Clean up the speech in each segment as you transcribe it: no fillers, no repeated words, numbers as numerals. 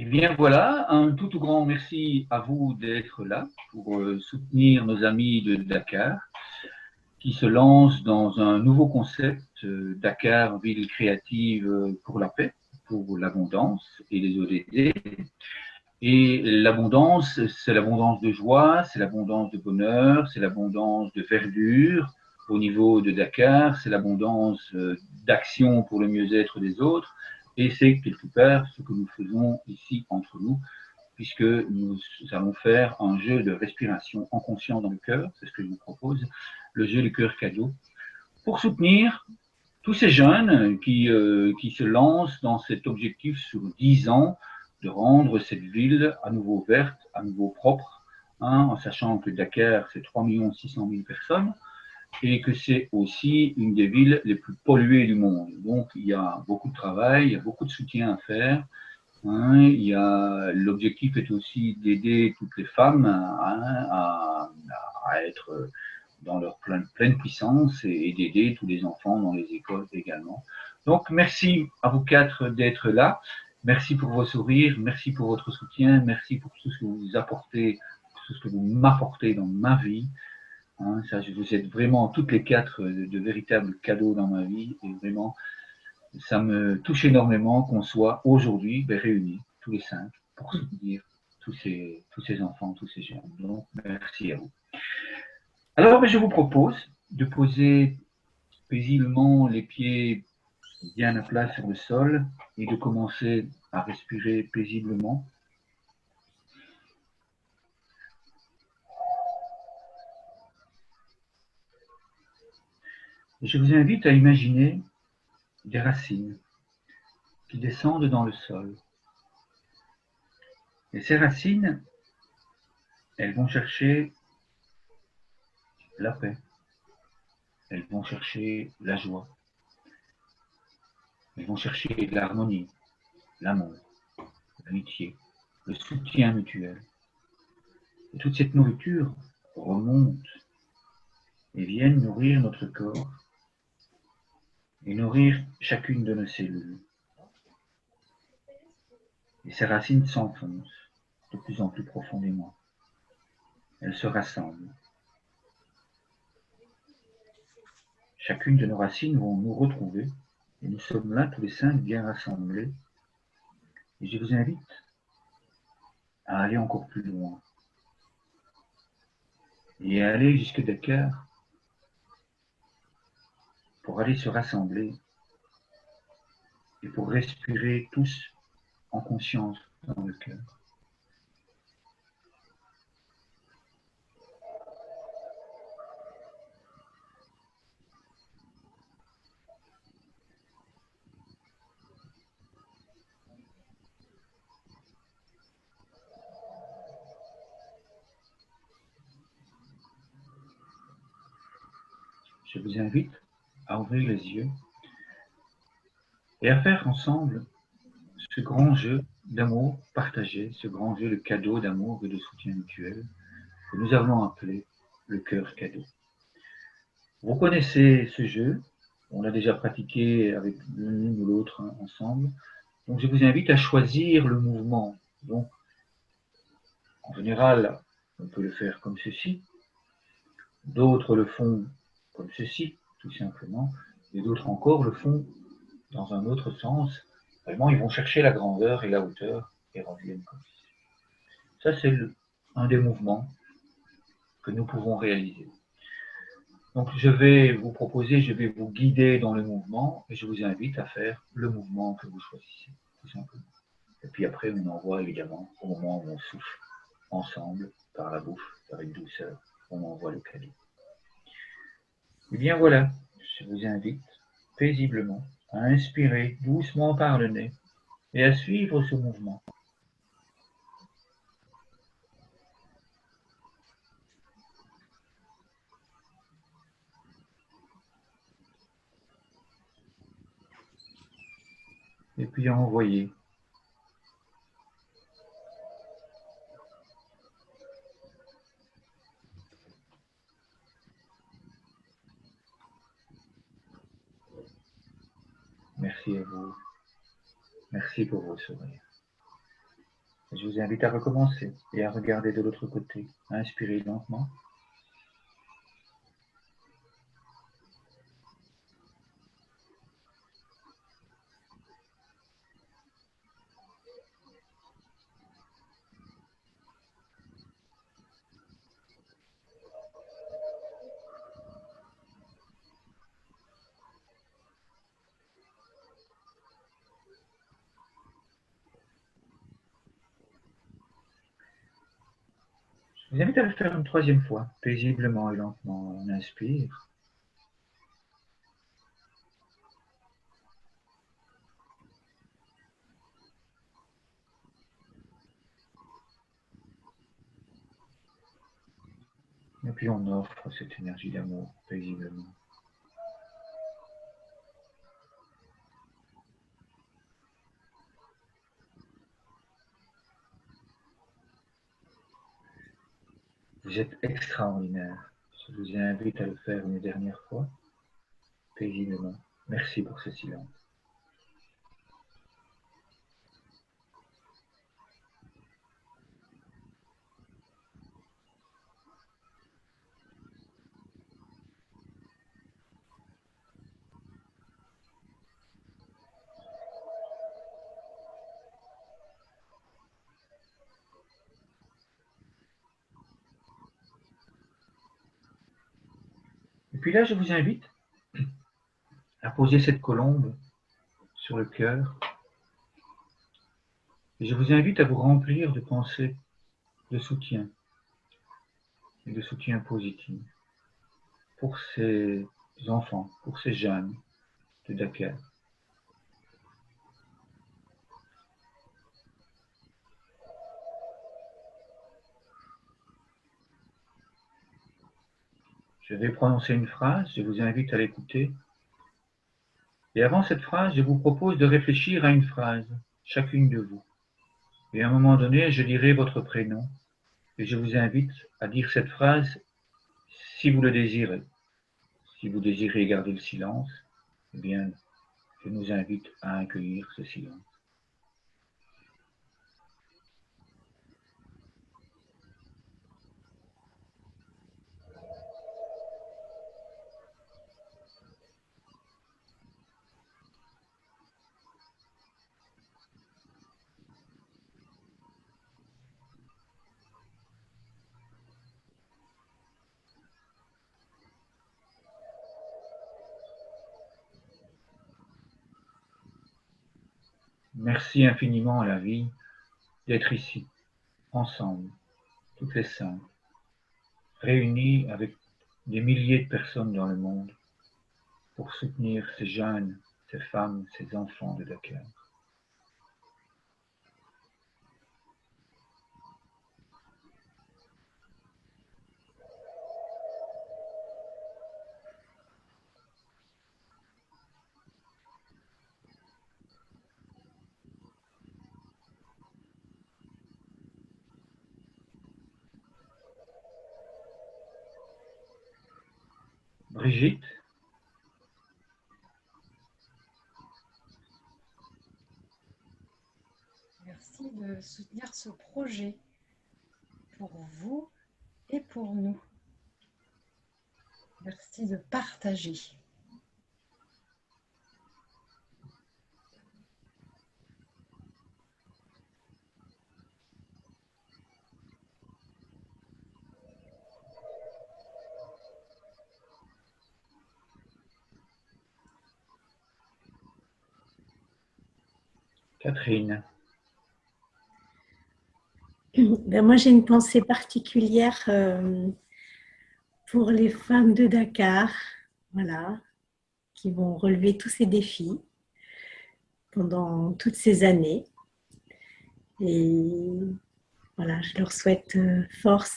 Eh bien voilà, un tout grand merci à vous d'être là pour soutenir nos amis de Dakar qui se lancent dans un nouveau concept Dakar, ville créative pour la paix, pour l'abondance et les ODD. Et l'abondance, c'est l'abondance de joie, c'est l'abondance de bonheur, c'est l'abondance de verdure au niveau de Dakar, c'est l'abondance d'action pour le mieux-être des autres. Et c'est quelque part ce que nous faisons ici entre nous, puisque nous allons faire un jeu de respiration en conscience dans le cœur, c'est ce que je vous propose, le jeu du cœur cadeau, pour soutenir tous ces jeunes qui se lancent dans cet objectif sur 10 ans de rendre cette ville à nouveau verte, à nouveau propre, en sachant que Dakar, c'est 3 600 000 personnes et que c'est aussi une des villes les plus polluées du monde. Donc, il y a beaucoup de travail, il y a beaucoup de soutien à faire. L'objectif est aussi d'aider toutes les femmes à être dans leur pleine puissance et d'aider tous les enfants dans les écoles également. Donc, merci à vous quatre d'être là. Merci pour vos sourires, merci pour votre soutien, merci pour tout ce que vous apportez, tout ce que vous m'apportez dans ma vie. Ça, vous êtes vraiment toutes les quatre de véritables cadeaux dans ma vie et vraiment, ça me touche énormément qu'on soit aujourd'hui réunis, tous les cinq, pour soutenir tous ces enfants, tous ces jeunes. Donc, merci à vous. Alors, je vous propose de poser paisiblement les pieds bien à plat sur le sol et de commencer à respirer paisiblement. Je vous invite à imaginer des racines qui descendent dans le sol. Et ces racines, elles vont chercher la paix, elles vont chercher la joie, elles vont chercher l'harmonie, l'amour, l'amitié, le soutien mutuel. Et toute cette nourriture remonte et vient nourrir notre corps et nourrir chacune de nos cellules. Et ces racines s'enfoncent de plus en plus profondément. Elles se rassemblent. Chacune de nos racines vont nous retrouver et nous sommes là tous les cinq bien rassemblés. Et je vous invite à aller encore plus loin et à aller jusque Dakar pour aller se rassembler et pour respirer tous en conscience dans le cœur. Je vous invite à ouvrir les yeux et à faire ensemble ce grand jeu d'amour partagé, ce grand jeu de cadeau d'amour et de soutien mutuel que nous avons appelé le cœur cadeau. Vous connaissez ce jeu, on l'a déjà pratiqué avec l'une ou l'autre ensemble, donc je vous invite à choisir le mouvement. Donc, en général, on peut le faire comme ceci, d'autres le font comme ceci, tout simplement, et d'autres encore le font dans un autre sens. Vraiment, ils vont chercher la grandeur et la hauteur et reviennent comme ceci. Ça, c'est un des mouvements que nous pouvons réaliser. Donc, je vais vous proposer, je vais vous guider dans le mouvement et je vous invite à faire le mouvement que vous choisissez, tout simplement. Et puis après, on envoie évidemment, au moment où on souffle ensemble, par la bouche, avec douceur, on envoie le cadeau. Et bien voilà, je vous invite paisiblement à inspirer doucement par le nez et à suivre ce mouvement. Et puis à envoyer. Merci à vous. Merci pour vos sourires. Je vous invite à recommencer et à regarder de l'autre côté. Inspirez lentement. Je vous invite à le faire une troisième fois, paisiblement et lentement. On inspire. Et puis on offre cette énergie d'amour paisiblement. Vous êtes extraordinaire. Je vous invite à le faire une dernière fois, paisiblement. Merci pour ce silence. Et puis là, je vous invite à poser cette colombe sur le cœur. Et je vous invite à vous remplir de pensées de soutien et de soutien positif pour ces enfants, pour ces jeunes de Dakar. Je vais prononcer une phrase, je vous invite à l'écouter. Et avant cette phrase, je vous propose de réfléchir à une phrase, chacune de vous. Et à un moment donné, je dirai votre prénom et je vous invite à dire cette phrase si vous le désirez. Si vous désirez garder le silence, eh bien, je nous invite à accueillir ce silence. Merci infiniment à la vie d'être ici, ensemble, toutes les cinq, réunis avec des milliers de personnes dans le monde pour soutenir ces jeunes, ces femmes, ces enfants de Dakar. Brigitte, Merci de soutenir ce projet pour vous et pour nous. Merci de partager. Catherine, Ben moi, j'ai une pensée particulière pour les femmes de Dakar, voilà, qui vont relever tous ces défis pendant toutes ces années. Et voilà, je leur souhaite force,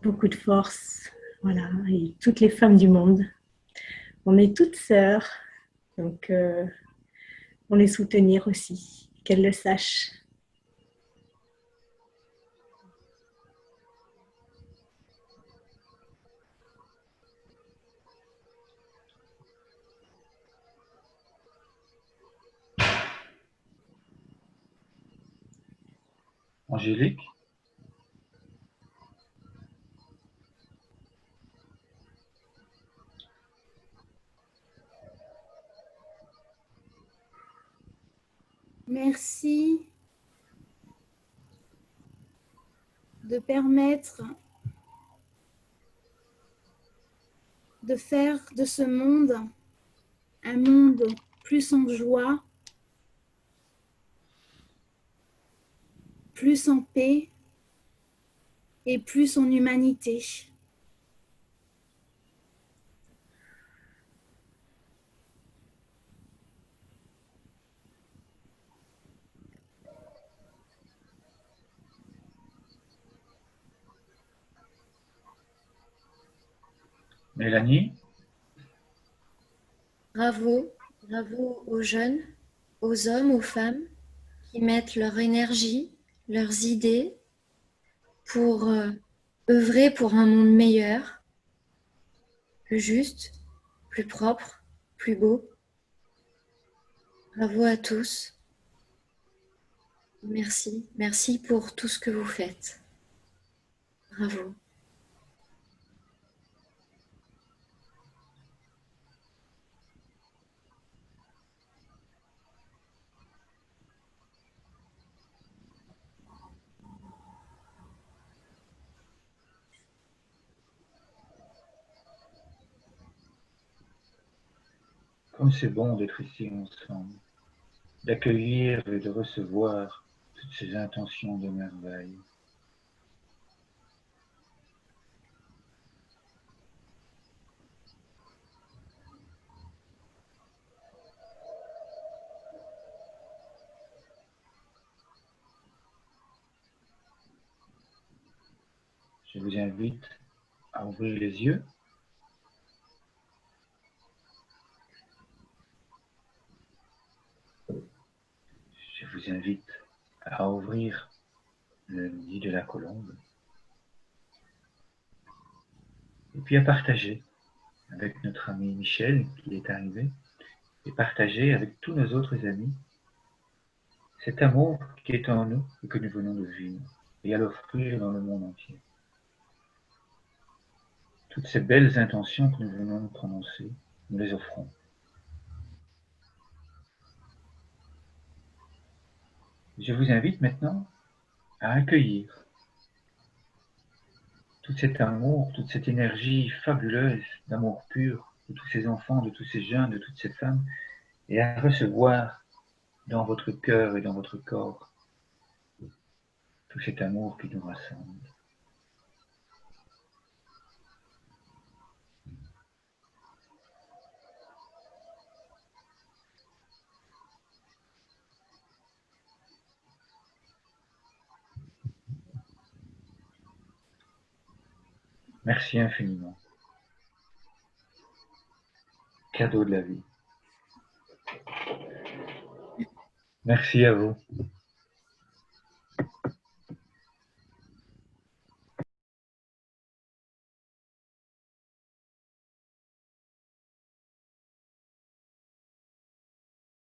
beaucoup de force, voilà, et toutes les femmes du monde. On est toutes sœurs, donc on les soutenir aussi, qu'elles le sachent. Angélique, Merci de permettre de faire de ce monde un monde plus en joie, plus en paix et plus en humanité. Mélanie, Bravo, bravo aux jeunes, aux hommes, aux femmes qui mettent leur énergie, leurs idées pour œuvrer pour un monde meilleur, plus juste, plus propre, plus beau. Bravo à tous. Merci, merci pour tout ce que vous faites. Bravo. comme c'est bon d'être ici ensemble, d'accueillir et de recevoir toutes ces intentions de merveille. Je vous invite à ouvrir les yeux. Je vous invite à ouvrir le nid de la colombe. Et puis à partager avec notre ami Michel qui est arrivé, et partager avec tous nos autres amis cet amour qui est en nous et que nous venons de vivre, et à l'offrir dans le monde entier. Toutes ces belles intentions que nous venons de prononcer, nous les offrons. Je vous invite maintenant à accueillir tout cet amour, toute cette énergie fabuleuse d'amour pur de tous ces enfants, de tous ces jeunes, de toutes ces femmes, et à recevoir dans votre cœur et dans votre corps tout cet amour qui nous rassemble. Merci infiniment. Cadeau de la vie. Merci à vous.